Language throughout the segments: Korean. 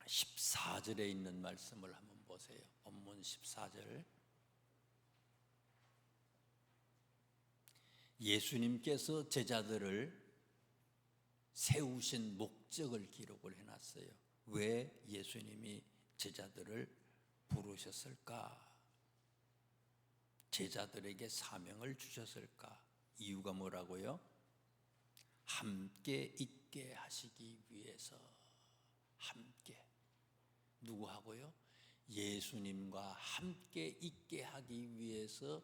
14절에 있는 말씀을 한번 보세요. 본문 14절. 예수님께서 제자들을 세우신 목적을 기록을 해놨어요. 왜 예수님이 제자들을 부르셨을까? 제자들에게 사명을 주셨을까? 이유가 뭐라고요? 함께 있게 하시기 위해서. 함께. 누구하고요? 예수님과 함께 있게 하기 위해서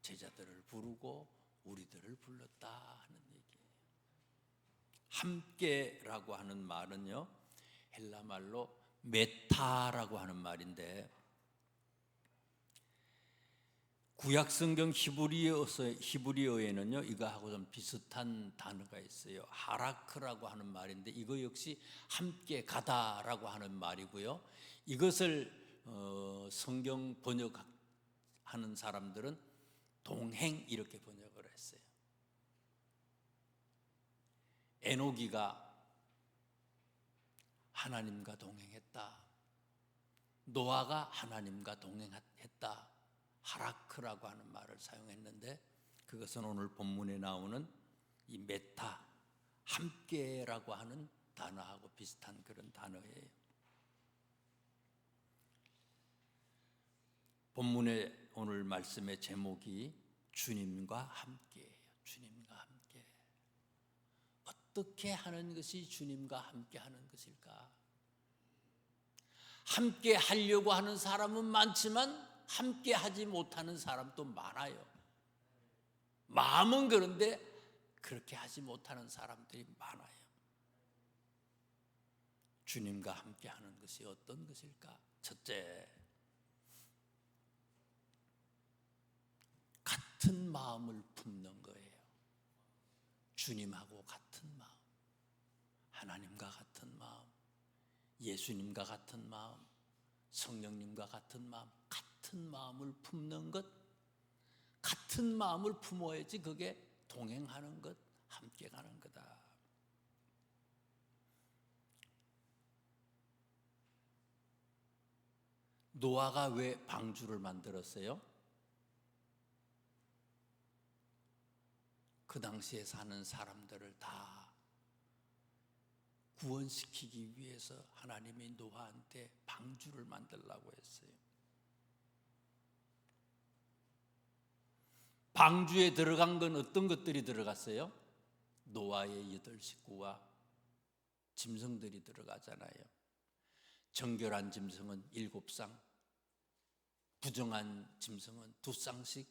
제자들을 부르고 우리들을 불렀다 하는 얘기예요. 함께라고 하는 말은요, 헬라 말로 메타라고 하는 말인데, 구약 성경 히브리어에는요 이거하고 좀 비슷한 단어가 있어요. 하라크라고 하는 말인데 이거 역시 함께 가다라고 하는 말이고요. 이것을 성경 번역하는 사람들은 동행 이렇게 번역을 했어요. 에노기가 하나님과 동행했다. 노아가 하나님과 동행했다. 하라크라고 하는 말을 사용했는데 그것은 오늘 본문에 나오는 이 메타, 함께라고 하는 단어하고 비슷한 그런 단어예요. 본문의 오늘 말씀의 제목이 주님과 함께예요. 주님과 함께. 어떻게 하는 것이 주님과 함께 하는 것일까? 함께 하려고 하는 사람은 많지만 함께 하지 못하는 사람도 많아요. 마음은 그런데 그렇게 하지 못하는 사람들이 많아요. 주님과 함께 하는 것이 어떤 것일까? 첫째, 같은 마음을 품는 거예요. 주님하고 같은 마음, 하나님과 같은 마음, 예수님과 같은 마음, 성령님과 같은 마음, 같은 마음을 품는 것, 같은 마음을 품어야지 그게 동행하는 것, 함께 가는 거다. 노아가 왜 방주를 만들었어요? 그 당시에 사는 사람들을 다 구원시키기 위해서 하나님이 노아한테 방주를 만들라고 했어요. 방주에 들어간 건 어떤 것들이 들어갔어요? 노아의 8 식구와 짐승들이 들어가잖아요. 정결한 짐승은 7쌍, 부정한 짐승은 2쌍씩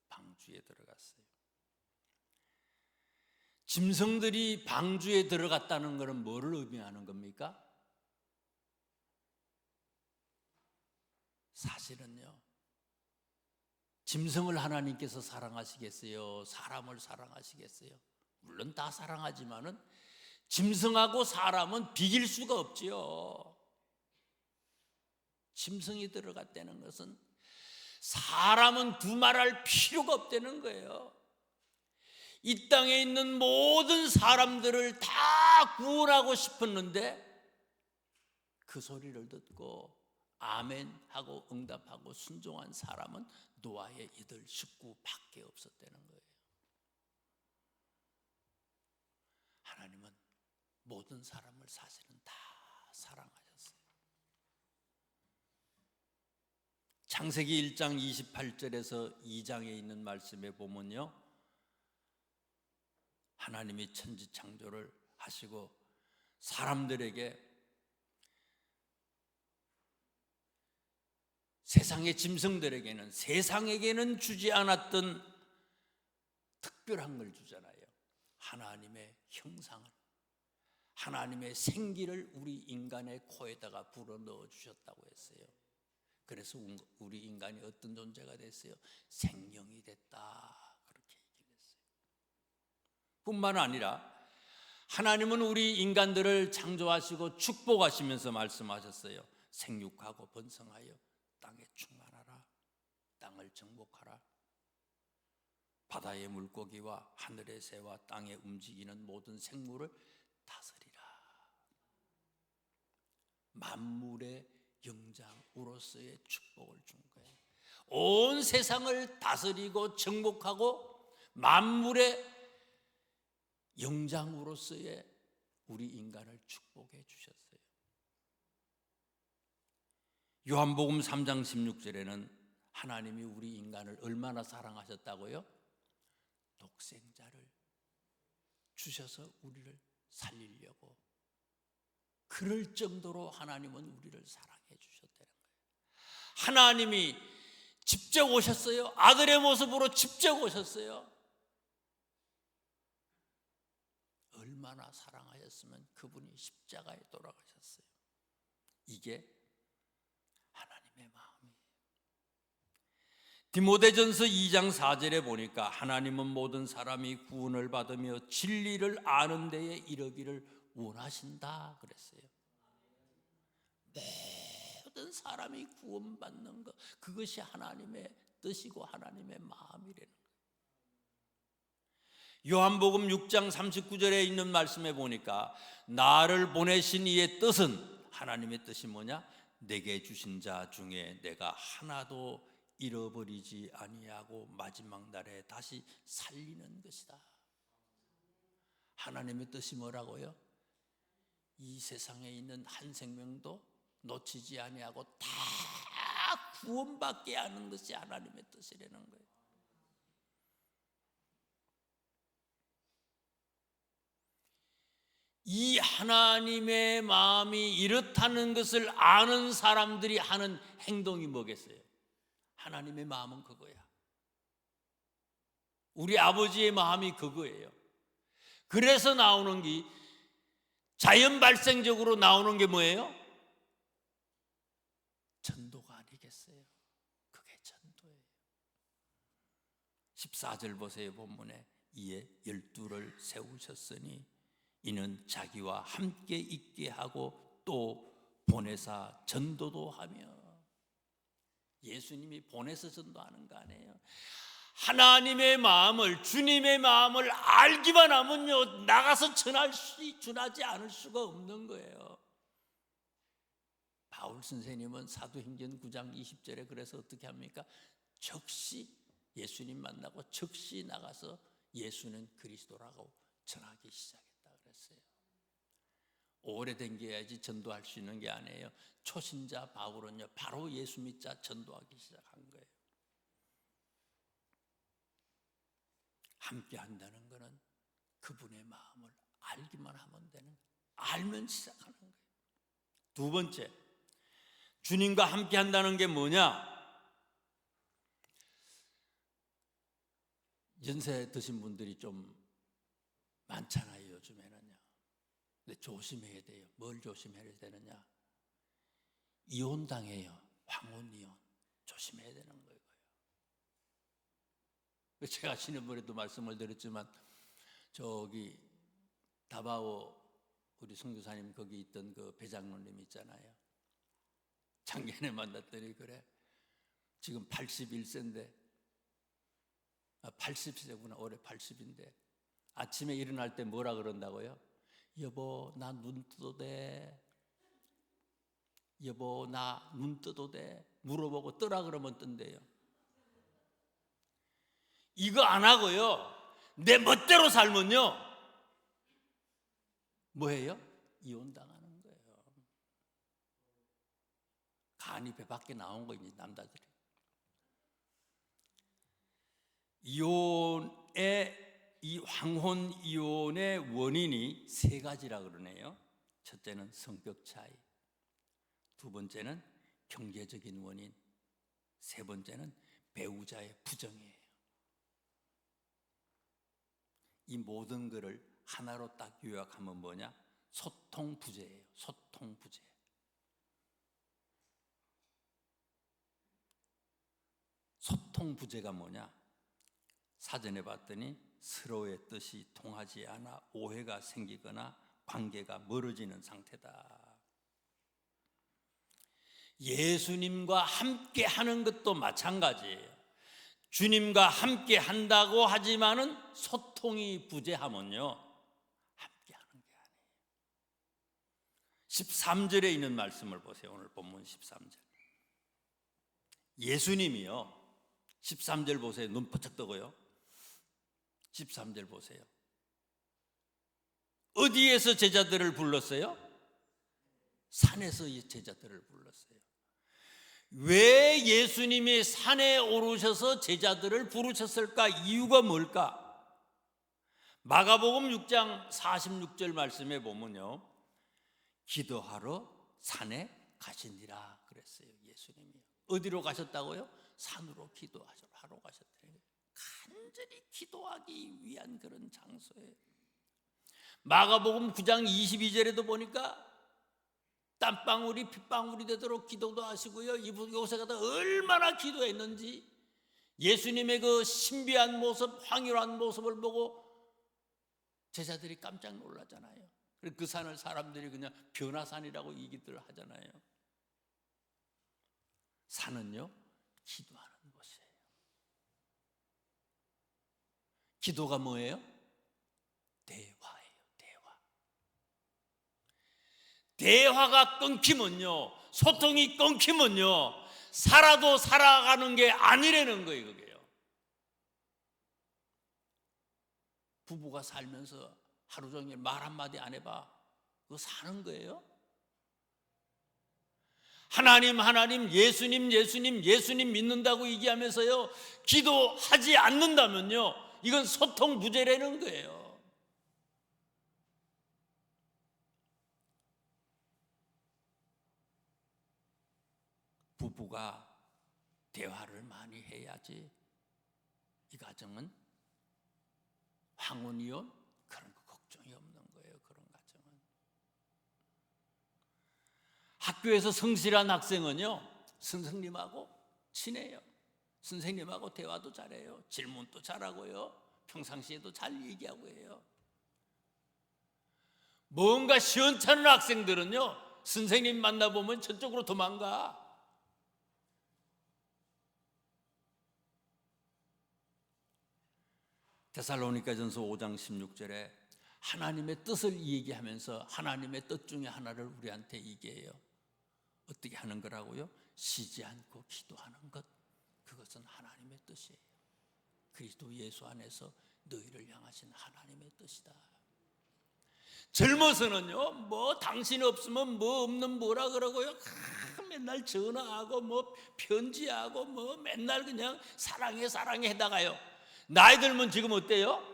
방주에 들어갔어요. 짐승들이 방주에 들어갔다는 것은 뭐를 의미하는 겁니까? 사실은요, 짐승을 하나님께서 사랑하시겠어요? 사람을 사랑하시겠어요? 물론 다 사랑하지만은 짐승하고 사람은 비길 수가 없지요. 짐승이 들어갔다는 것은 사람은 두말할 필요가 없다는 거예요. 이 땅에 있는 모든 사람들을 다 구원하고 싶었는데 그 소리를 듣고 아멘 하고 응답하고 순종한 사람은 노아의 8 식구밖에 없었다는 거예요. 하나님은 모든 사람을 사실은 다 사랑하셨어요. 창세기 1장 28절에서 2장에 있는 말씀에 보면요, 하나님이 천지창조를 하시고 사람들에게 세상의 짐승들에게는 세상에게는 주지 않았던 특별한 걸 주잖아요. 하나님의 형상을, 하나님의 생기를 우리 인간의 코에다가 불어넣어 주셨다고 했어요. 그래서 우리 인간이 어떤 존재가 됐어요? 생명이 됐다, 그렇게 얘기했어요. 뿐만 아니라 하나님은 우리 인간들을 창조하시고 축복하시면서 말씀하셨어요. 생육하고 번성하여 땅에 충만하라, 땅을 정복하라, 바다의 물고기와 하늘의 새와 땅에 움직이는 모든 생물을 다스리라. 만물의 영장으로서의 축복을 준 거예요. 온 세상을 다스리고 정복하고 만물의 영장으로서의 우리 인간을 축복해 주셨어요. 요한복음 3장 16절에는 하나님이 우리 인간을 얼마나 사랑하셨다고요? 독생자를 주셔서 우리를 살리려고, 그럴 정도로 하나님은 우리를 사랑해 주셨다는 거예요. 하나님이 직접 오셨어요. 아들의 모습으로 직접 오셨어요. 얼마나 사랑하셨으면 그분이 십자가에 돌아가셨어요. 이게 하나님의 마음이에요. 디모데전서 2장 4절에 보니까 하나님은 모든 사람이 구원을 받으며 진리를 아는 데에 이르기를 원하신다 그랬어요. 모든 사람이 구원받는 것, 그것이 하나님의 뜻이고 하나님의 마음이라는 거예요. 요한복음 6장 39절에 있는 말씀에 보니까 나를 보내신 이의 뜻은, 하나님의 뜻이 뭐냐? 내게 주신 자 중에 내가 하나도 잃어버리지 아니하고 마지막 날에 다시 살리는 것이다. 하나님의 뜻이 뭐라고요? 이 세상에 있는 한 생명도 놓치지 아니하고 다 구원받게 하는 것이 하나님의 뜻이라는 거예요. 이 하나님의 마음이 이렇다는 것을 아는 사람들이 하는 행동이 뭐겠어요? 하나님의 마음은 그거야. 우리 아버지의 마음이 그거예요. 그래서 나오는 게, 자연 발생적으로 나오는 게 뭐예요? 전도가 아니겠어요? 그게 전도예요. 14절 보세요. 본문에 이에 12를 세우셨으니 이는 자기와 함께 있게 하고 또 보내사 전도도 하며. 예수님이 보내서 전도하는 거 아니에요. 하나님의 마음을, 주님의 마음을 알기만 하면요, 나가서 전하지 않을 수가 없는 거예요. 바울 선생님은 사도행전 9장 20절에 그래서 어떻게 합니까? 즉시 예수님 만나고 즉시 나가서 예수는 그리스도라고 전하기 시작했다 그랬어요. 오래된 게 해야지 전도할 수 있는 게 아니에요. 초신자 바울은요, 바로 예수 믿자 전도하기 시작한 거예요. 함께 한다는 것은 그분의 마음을 알기만 하면 되는, 알면 시작하는 거예요. 두 번째, 주님과 함께 한다는 게 뭐냐? 연세 드신 분들이 좀 많잖아요, 요즘에는요. 근데 조심해야 돼요. 뭘 조심해야 되느냐? 이혼당해요. 황혼 이혼. 조심해야 되는 거예요. 제가 지난번에도 말씀을 드렸지만, 저기 다바오 우리 선교사님 거기 있던 그 배장로님 있잖아요. 작년에 만났더니 그래, 지금 81세인데 80세구나. 올해 80인데 아침에 일어날 때 뭐라 그런다고요? 여보 나 눈 떠도 돼? 여보 나 눈 떠도 돼? 물어보고 뜨라 그러면 뜬대요. 이거 안 하고요, 내 멋대로 살면요, 뭐예요? 이혼당하는 거예요. 간이 배 밖에 나온 거지, 남자들이. 이 황혼 이혼의 원인이 세 가지라 그러네요. 첫째는 성격 차이, 두 번째는 경제적인 원인, 세 번째는 배우자의 부정이에요. 이 모든 것을 하나로 딱 요약하면 뭐냐? 소통부재예요. 소통부재. 소통부재가 뭐냐? 사전에 봤더니 서로의 뜻이 통하지 않아 오해가 생기거나 관계가 멀어지는 상태다. 예수님과 함께 하는 것도 마찬가지예요. 주님과 함께 한다고 하지만은 소통이 부재하면요, 함께 하는 게 아니에요. 13절에 있는 말씀을 보세요. 오늘 본문 13절. 예수님이요. 13절 보세요. 눈 번쩍 뜨고요. 13절 보세요. 어디에서 제자들을 불렀어요? 산에서 제자들을 불렀어요. 왜 예수님이 산에 오르셔서 제자들을 부르셨을까? 이유가 뭘까? 마가복음 6장 46절 말씀에 보면요, 기도하러 산에 가시니라 그랬어요. 예수님이 어디로 가셨다고요? 산으로 기도하러 가셨대요. 간절히 기도하기 위한 그런 장소예요. 마가복음 9장 22절에도 보니까 땀방울이 핏방울이 되도록 기도도 하시고요, 이곳에 가서 얼마나 기도했는지 예수님의 그 신비한 모습, 황홀한 모습을 보고 제자들이 깜짝 놀라잖아요. 그 산을 사람들이 그냥 변화산이라고 얘기들 하잖아요. 산은요, 기도하는 곳이에요. 기도가 뭐예요? 대화예요. 대화가 끊기면요, 소통이 끊기면요, 살아도 살아가는 게 아니라는 거예요. 그게요. 부부가 살면서 하루 종일 말 한마디 안 해봐, 그거 사는 거예요? 하나님 예수님 믿는다고 얘기하면서요, 기도하지 않는다면요, 이건 소통 부재라는 거예요. 부부가 대화를 많이 해야지 이 가정은 황혼이요, 그런 거 걱정이 없는 거예요. 그런 가정은. 학교에서 성실한 학생은요, 선생님하고 친해요. 선생님하고 대화도 잘해요. 질문도 잘하고요, 평상시에도 잘 얘기하고 해요. 뭔가 시원찮은 학생들은요, 선생님 만나보면 저쪽으로 도망가. 데살로니가전서 5장 16절에 하나님의 뜻을 얘기하면서 하나님의 뜻 중에 하나를 우리한테 얘기해요. 어떻게 하는 거라고요? 쉬지 않고 기도하는 것, 그것은 하나님의 뜻이에요. 그리스도 예수 안에서 너희를 향하신 하나님의 뜻이다. 젊어서는요, 뭐 당신 없으면 뭐 없는 뭐라 그러고요, 맨날 전화하고 뭐 편지하고 뭐 맨날 그냥 사랑해 해다가요, 나이 들면 지금 어때요?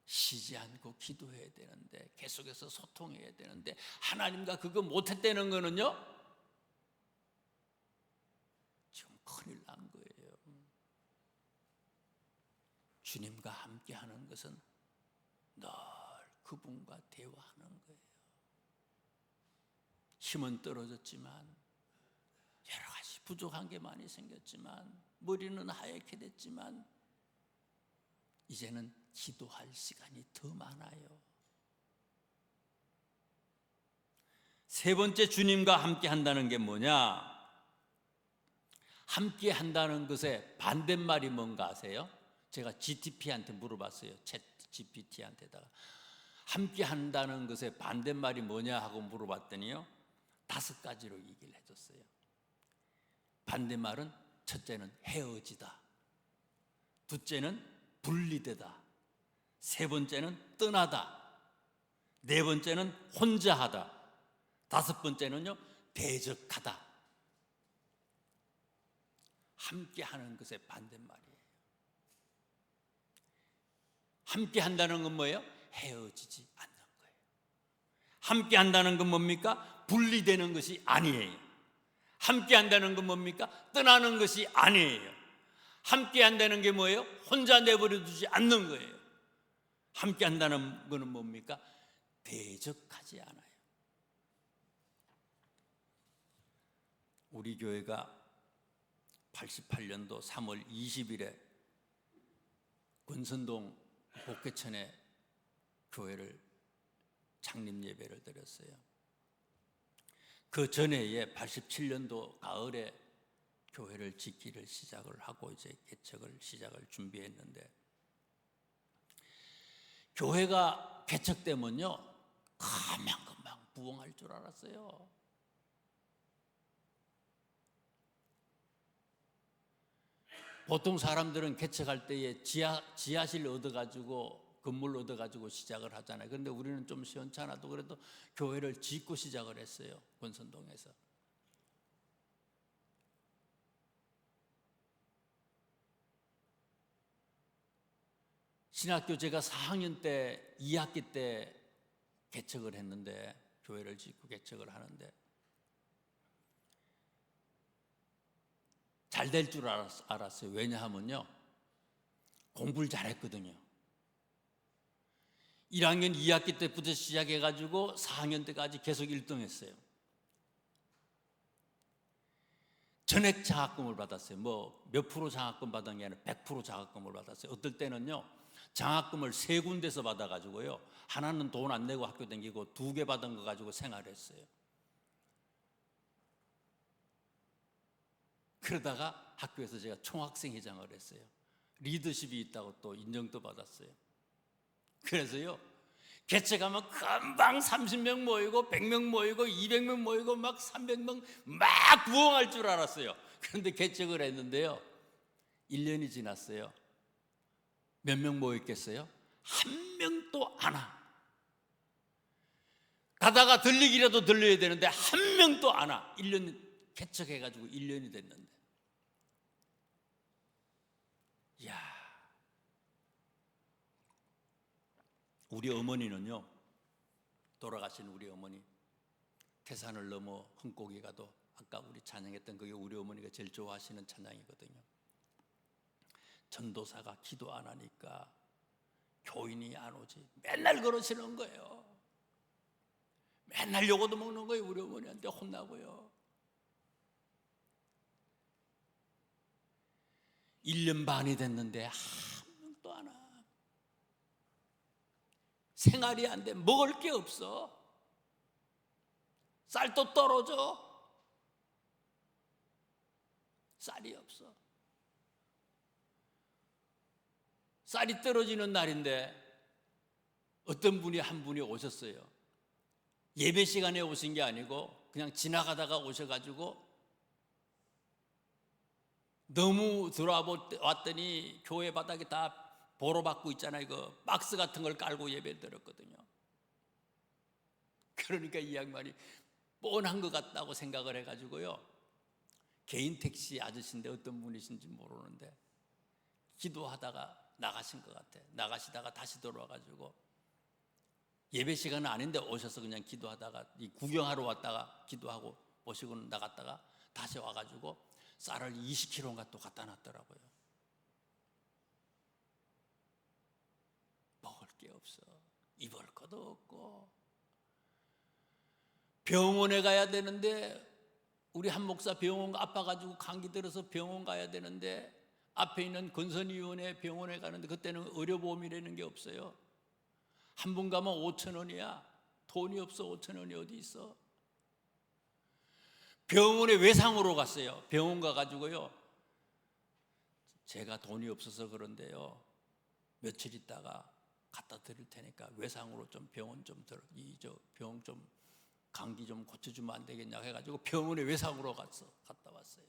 쉬지 않고 기도해야 되는데, 계속해서 소통해야 되는데, 하나님과 그거 못했다는 거는요, 지금 큰일 난 거예요. 주님과 함께 하는 것은 늘 그분과 대화하는 거예요. 힘은 떨어졌지만, 여러 가지 부족한 게 많이 생겼지만, 머리는 하얗게 됐지만, 이제는 기도할 시간이 더 많아요. 세 번째, 주님과 함께 한다는 게 뭐냐? 함께 한다는 것의 반대말이 뭔가 아세요? 제가 GTP한테 물어봤어요. 챗 GPT한테다가 함께 한다는 것의 반대말이 뭐냐 하고 물어봤더니요, 5가지로 얘기를 해줬어요. 반대말은 첫째는 헤어지다, 둘째는 분리되다, 세 번째는 떠나다, 네 번째는 혼자하다, 5번째는요, 대적하다. 함께 하는 것의 반대말이에요. 함께 한다는 건 뭐예요? 헤어지지 않는 거예요. 함께 한다는 건 뭡니까? 분리되는 것이 아니에요. 함께 한다는 건 뭡니까? 떠나는 것이 아니에요. 함께 한다는 게 뭐예요? 혼자 내버려 두지 않는 거예요. 함께 한다는 거는 뭡니까? 대적하지 않아요. 우리 교회가 88년도 3월 20일에 권선동 복개천에 교회를 창립 예배를 드렸어요. 그 전해에 87년도 가을에 교회를 짓기를 시작을 하고 이제 개척을 시작을 준비했는데, 교회가 개척되면요, 금방 부흥할 줄 알았어요. 보통 사람들은 개척할 때에 지하실 얻어가지고 건물 얻어가지고 시작을 하잖아요. 그런데 우리는 좀 시원찮아도 그래도 교회를 짓고 시작을 했어요. 권선동에서. 신학교 제가 4학년 때 2학기 때 개척을 했는데, 교회를 짓고 개척을 하는데 잘 될 줄 알았어요. 왜냐하면요, 공부를 잘했거든요. 1학년 2학기 때부터 시작해가지고 4학년 때까지 계속 1등 했어요. 전액 장학금을 받았어요. 뭐 몇 프로 장학금 받은 게 아니라 100% 장학금을 받았어요. 어떨 때는요, 장학금을 3군데서 받아가지고요, 하나는 돈 안 내고 학교 다니고 2개 받은 거 가지고 생활했어요. 그러다가 학교에서 제가 총학생회장을 했어요. 리더십이 있다고 또 인정도 받았어요. 그래서요, 개척하면 금방 30명 모이고 100명 모이고 200명 모이고 막 300명 막 부흥할 줄 알았어요. 그런데 개척을 했는데요, 1년이 지났어요. 몇 명 모였겠어요? 한 명도 안 와. 가다가 들리기라도 들려야 되는데 한 명도 안 와. 1년 개척해가지고 1년이 됐는데. 이야, 우리 어머니는요, 돌아가신 우리 어머니, 태산을 넘어 흠곡이 가도, 아까 우리 찬양했던 그게 우리 어머니가 제일 좋아하시는 찬양이거든요. 전도사가 기도 안 하니까 교인이 안 오지. 맨날 그러시는 거예요. 맨날 요거도 먹는 거예요. 우리 어머니한테 혼나고요. 1년 반이 됐는데 한 명도 안 와. 생활이 안 돼. 먹을 게 없어. 쌀도 떨어져. 쌀이 없어. 쌀이 떨어지는 날인데 어떤 분이 한 분이 오셨어요. 예배 시간에 오신 게 아니고 그냥 지나가다가 오셔가지고 너무 들어왔더니 교회 바닥에 다 보로 받고 있잖아요. 그 박스 같은 걸 깔고 예배 드렸거든요. 그러니까 이 양반이 뻔한 것 같다고 생각을 해가지고요, 개인 택시 아저씨인데 어떤 분이신지 모르는데 기도하다가 나가신 것 같아. 나가시다가 다시 돌아와가지고 예배 시간은 아닌데 오셔서 그냥 기도하다가, 구경하러 왔다가 기도하고 보시고 나갔다가 다시 와가지고 쌀을 20kg인가 또 갖다 놨더라고요. 먹을 게 없어. 입을 것도 없고. 병원에 가야 되는데, 우리 한 목사 병원 아파가지고 감기 들어서 병원 가야 되는데 앞에 있는 건선의원회 병원에 가는데 그때는 의료보험이라는 게 없어요. 한 번 가면 5,000원이야. 돈이 없어. 5,000원이 어디 있어. 병원에 외상으로 갔어요. 병원 가가지고요, 제가 돈이 없어서 그런데요, 며칠 있다가 갖다 드릴 테니까 외상으로 좀 병원 좀 병원 좀 감기 좀 고쳐주면 안 되겠냐 해가지고 병원에 외상으로 갔다 왔어요.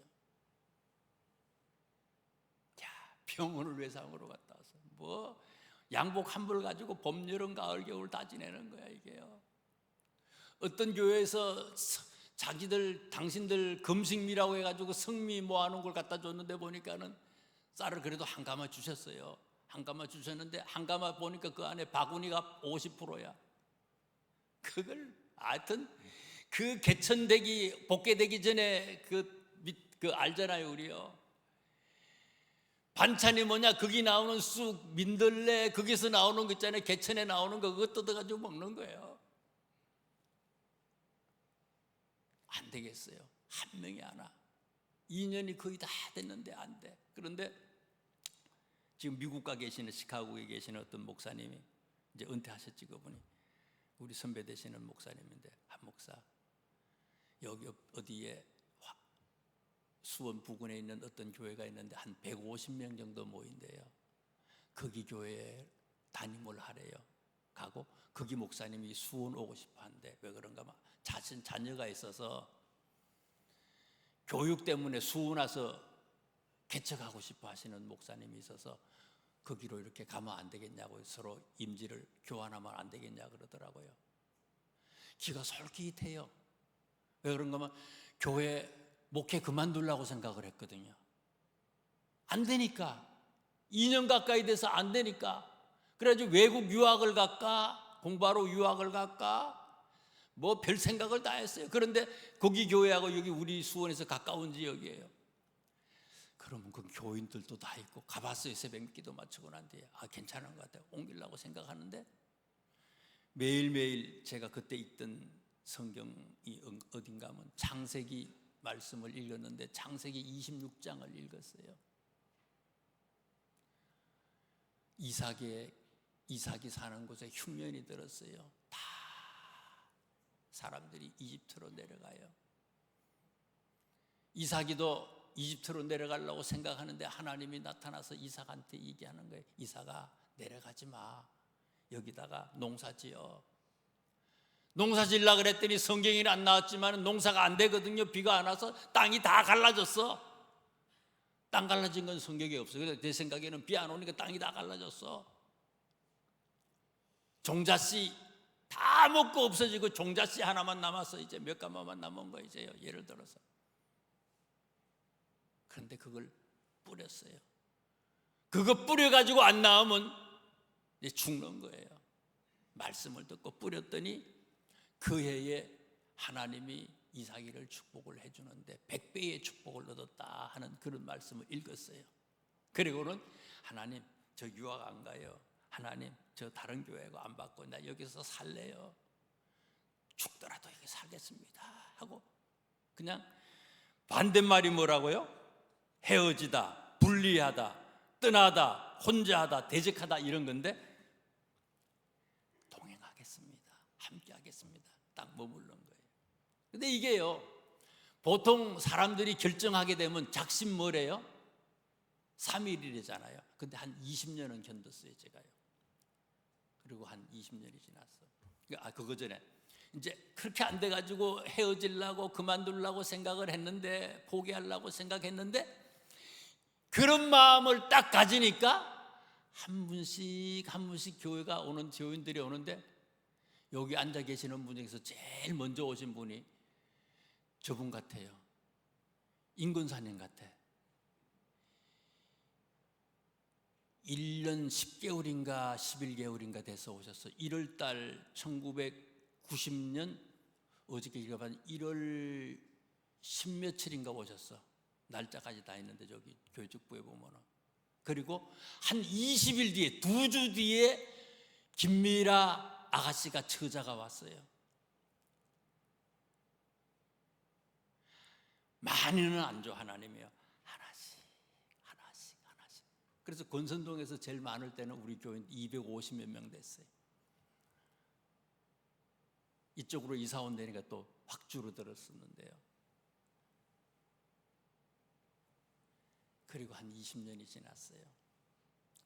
야, 병원을 외상으로 갔다 왔어. 뭐 양복 한 벌 가지고 봄, 여름, 가을, 겨울 다 지내는 거야 이게요. 어떤 교회에서 당신들 금식미라고 해가지고 성미 모아놓은 걸 갖다 줬는데 보니까는 쌀을 그래도 한 가마 주셨어요. 한 가마 주셨는데 한 가마 보니까 그 안에 바구니가 50%야. 그걸 하여튼 그 개천되기 복개되기 전에 그 알잖아요, 우리요. 반찬이 뭐냐? 거기 나오는 쑥, 민들레, 거기서 나오는 거 있잖아요. 개천에 나오는 거 그거 뜯어가지고 먹는 거예요. 안 되겠어요. 한 명이 안 와. 2년이 거의 다 됐는데 안 돼. 그런데 지금 미국 가 계시는, 시카고에 계시는 어떤 목사님이 이제 은퇴하셨지, 그분이 우리 선배 되시는 목사님인데, 한 목사 여기 어디에 수원 부근에 있는 어떤 교회가 있는데 한 150명 정도 모인대요. 거기 교회에 담임을 하래요. 가고 거기 목사님이 수원 오고 싶어 한대. 왜 그런가 하면 자녀가 있어서 교육 때문에 수원 와서 개척하고 싶어 하시는 목사님이 있어서 거기로 이렇게 가면 안 되겠냐고, 서로 임지를 교환하면 안 되겠냐 그러더라고요. 기가 솔깃해요. 왜 그런가 하면 교회 목회 그만두려고 생각을 했거든요. 안 되니까, 2년 가까이 돼서 안 되니까. 그래가지고 외국 유학을 갈까, 공부하러 유학을 갈까, 뭐 별 생각을 다 했어요. 그런데 거기 교회하고 여기 우리 수원에서 가까운 지역이에요. 그러면 그 교인들도 다 있고 가봤어요. 새벽 기도 마치고 난 뒤에 괜찮은 것 같아요. 옮기려고 생각하는데 매일매일 제가 그때 읽던 성경이 어딘가 하면 창세기 말씀을 읽었는데 창세기 26장을 읽었어요. 이삭이 사는 곳에 흉년이 들었어요. 다 사람들이 이집트로 내려가요. 이삭이도 이집트로 내려가려고 생각하는데 하나님이 나타나서 이삭한테 얘기하는 거예요. 이삭아, 내려가지 마. 여기다가 농사지어. 농사 지으려고 그랬더니 성경에는 안 나왔지만 농사가 안 되거든요. 비가 안 와서 땅이 다 갈라졌어. 땅 갈라진 건 성경에 없어요. 그래서 내 생각에는 비 안 오니까 땅이 다 갈라졌어. 종잣씨 다 먹고 없어지고 종잣씨 하나만 남았어. 이제 몇 가마만 남은 거예요. 이제요. 예를 들어서. 그런데 그걸 뿌렸어요. 그거 뿌려가지고 안 나오면 이제 죽는 거예요. 말씀을 듣고 뿌렸더니 그 해에 하나님이 이삭이를 축복을 해주는데 100배의 축복을 얻었다 하는 그런 말씀을 읽었어요. 그리고는 하나님, 저 유학 안 가요. 하나님, 저 다른 교회고 안 받고 나 여기서 살래요. 죽더라도 여기 살겠습니다 하고 그냥 반대말이 뭐라고요? 헤어지다, 분리하다, 떠나다, 혼자하다, 대적하다 이런 건데 동행하겠습니다. 함께 하겠습니다. 딱 머무른 거예요. 근데 이게요, 보통 사람들이 결정하게 되면 작심 뭐래요? 3일이래잖아요. 근데 한 20년은 견뎠어요, 제가요. 그리고 한 20년이 지났어. 그거 전에 이제 그렇게 안 돼가지고 헤어지려고 그만두려고 생각을 했는데, 포기하려고 생각했는데, 그런 마음을 딱 가지니까 한 분씩 교회가 오는 교인들이 오는데, 여기 앉아 계시는 분 중에서 제일 먼저 오신 분이 저분 같아요. 임근사님 같아. 1년 10개월인가 11개월인가 돼서 오셨어. 1월달 1990년 어저께 읽어봤는데 1월 10며칠인가 오셨어. 날짜까지 다 있는데 저기 교육부에 보면은. 그리고 한 20일 뒤에, 2주 뒤에 김미라 아가씨가 처자가 왔어요. 많이는 안 줘, 하나님이요. 하나씩. 그래서 권선동에서 제일 많을 때는 우리 교인 250몇 명 됐어요. 이쪽으로 이사 온다니까 또 확 줄어들었었는데요. 그리고 한 20년이 지났어요.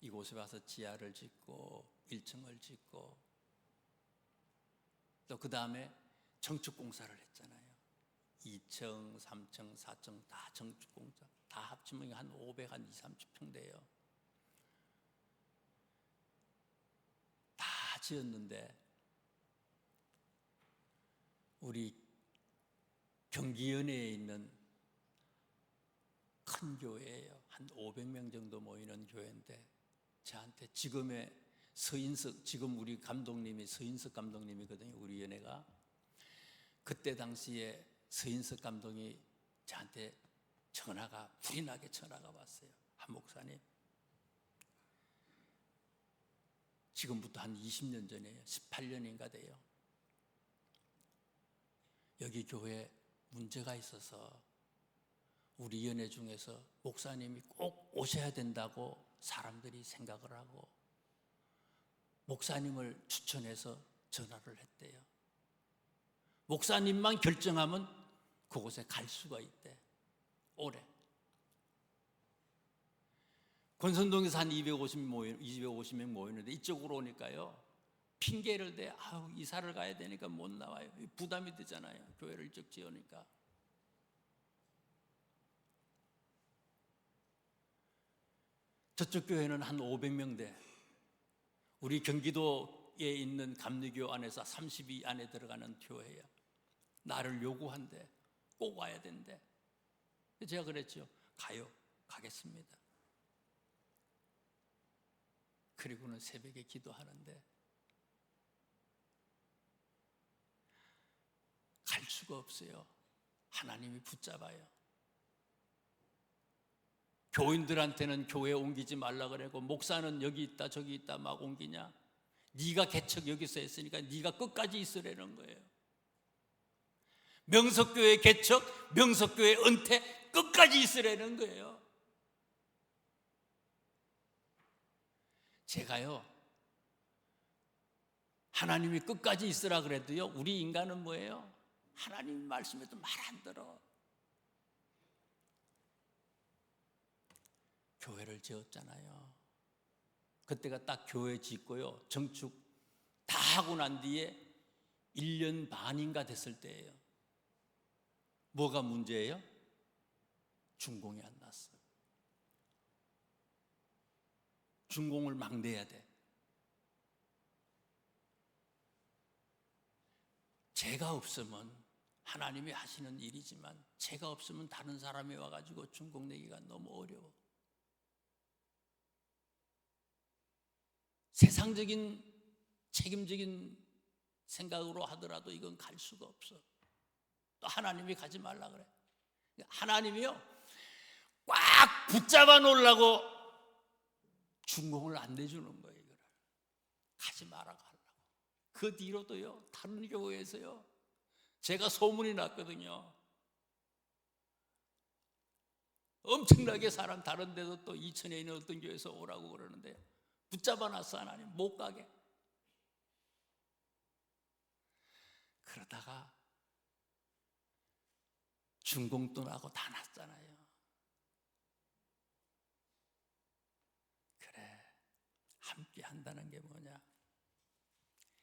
이곳에 와서 지하를 짓고 1층을 짓고 또 그 다음에 정축공사를 했잖아요. 2층, 3층, 4층 다 정축공사, 다 합치면 한 500, 한 20, 30평 돼요. 다 지었는데 우리 경기연회에 있는 큰 교회예요. 한 500명 정도 모이는 교회인데 저한테 지금의 서인석, 지금 우리 감독님이 서인석 감독님이거든요. 우리 연회가. 그때 당시에 서인석 감독이 저한테 불이 나게 전화가 왔어요. 한 목사님, 지금부터 한 20년 전이에요. 18년인가 돼요. 여기 교회에 문제가 있어서 우리 연회 중에서 목사님이 꼭 오셔야 된다고 사람들이 생각을 하고 목사님을 추천해서 전화를 했대요. 목사님만 결정하면 그곳에 갈 수가 있대. 올해 권선동에서 한 250명 모이는데 이쪽으로 오니까요, 핑계를 대. 아우, 이사를 가야 되니까 못 나와요. 부담이 되잖아요. 교회를 일찍 지으니까. 저쪽 교회는 한 500명 돼. 우리 경기도에 있는 감리교 안에서 30위 안에 들어가는 교회야. 나를 요구한대. 꼭 와야 된대. 제가 그랬죠. 가요. 가겠습니다. 그리고는 새벽에 기도하는데 갈 수가 없어요. 하나님이 붙잡아요. 교인들한테는 교회 옮기지 말라 그러고, 목사는 여기 있다 저기 있다 막 옮기냐? 네가 개척 여기서 했으니까 네가 끝까지 있으라는 거예요. 명석교회 개척, 명석교회 은퇴 끝까지 있으라는 거예요. 제가요, 하나님이 끝까지 있으라 그래도요, 우리 인간은 뭐예요? 하나님 말씀에도 말 안 들어. 교회를 지었잖아요. 그때가 딱 교회 짓고요, 정축 다 하고 난 뒤에 1년 반인가 됐을 때예요. 뭐가 문제예요? 준공이 안 났어. 준공을 막 내야 돼. 제가 없으면, 하나님이 하시는 일이지만 제가 없으면 다른 사람이 와가지고 준공 내기가 너무 어려워. 세상적인 책임적인 생각으로 하더라도 이건 갈 수가 없어. 또 하나님이 가지 말라 그래. 하나님이요, 꽉 붙잡아 놓으려고 준공을 안 내주는 거예요. 이거를 가지 말라고 하려고. 그 뒤로도요, 다른 교회에서요, 제가 소문이 났거든요. 엄청나게 사람, 다른 데도 또 이천에 있는 어떤 교회에서 오라고 그러는데 붙잡아 놨어. 하나님 못 가게. 그러다가 준공돈하고 다 났잖아요. 그래, 함께 한다는 게 뭐냐?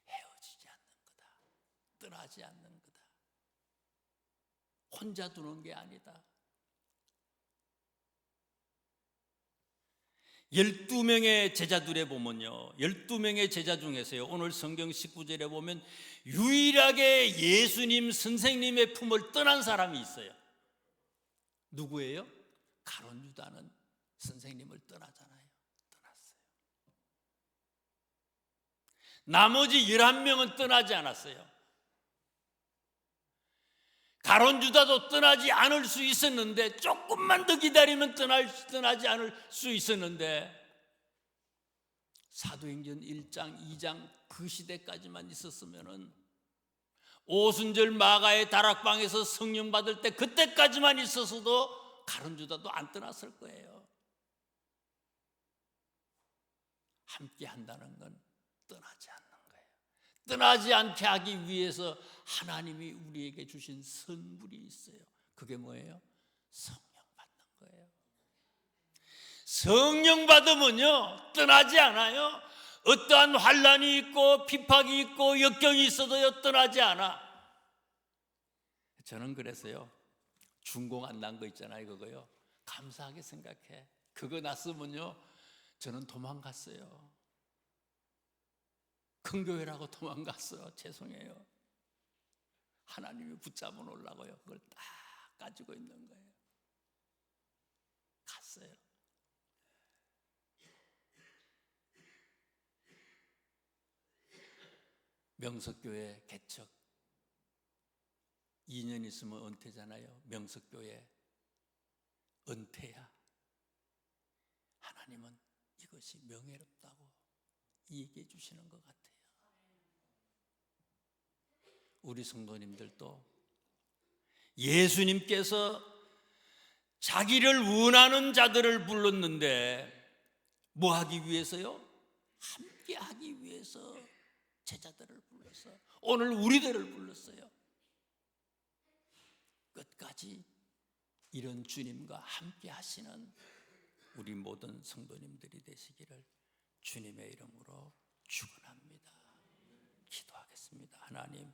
헤어지지 않는 거다. 떠나지 않는 거다. 혼자 두는 게 아니다. 12명의 제자들에 보면요, 12명의 제자 중에서요, 오늘 성경 19절에 보면 유일하게 예수님 선생님의 품을 떠난 사람이 있어요. 누구예요? 가룟 유다는 선생님을 떠나잖아요. 떠났어요. 나머지 11명은 떠나지 않았어요. 가룟 유다도 떠나지 않을 수 있었는데, 조금만 더 기다리면 떠나지 않을 수 있었는데, 사도행전 1장, 2장 그 시대까지만 있었으면은, 오순절 마가의 다락방에서 성령 받을 때 그때까지만 있었어도 가룟 유다도 안 떠났을 거예요. 함께 한다는 건 떠나지 않는 거예요. 떠나지 않게 하기 위해서 하나님이 우리에게 주신 선물이 있어요. 그게 뭐예요? 성령 받는 거예요. 성령 받으면요, 떠나지 않아요. 어떠한 환난이 있고 핍박이 있고 역경이 있어도요, 떠나지 않아. 저는 그래서요, 준공 안 난 거 있잖아요. 그거요, 감사하게 생각해. 그거 났으면요, 저는 도망갔어요. 큰 교회라고 도망갔어요. 죄송해요. 하나님이 붙잡아 놓으려고요, 그걸 딱 가지고 있는 거예요. 갔어요. 명석교회 개척 2년 있으면 은퇴잖아요. 명석교회 은퇴야. 하나님은 이것이 명예롭다고 얘기해 주시는 것 같아요. 우리 성도님들도 예수님께서 자기를 원하는 자들을 불렀는데 뭐 하기 위해서요? 함께 하기 위해서 제자들을 불렀어요. 오늘 우리들을 불렀어요. 끝까지 이런 주님과 함께 하시는 우리 모든 성도님들이 되시기를 주님의 이름으로 축원합니다. 기도하겠습니다. 하나님,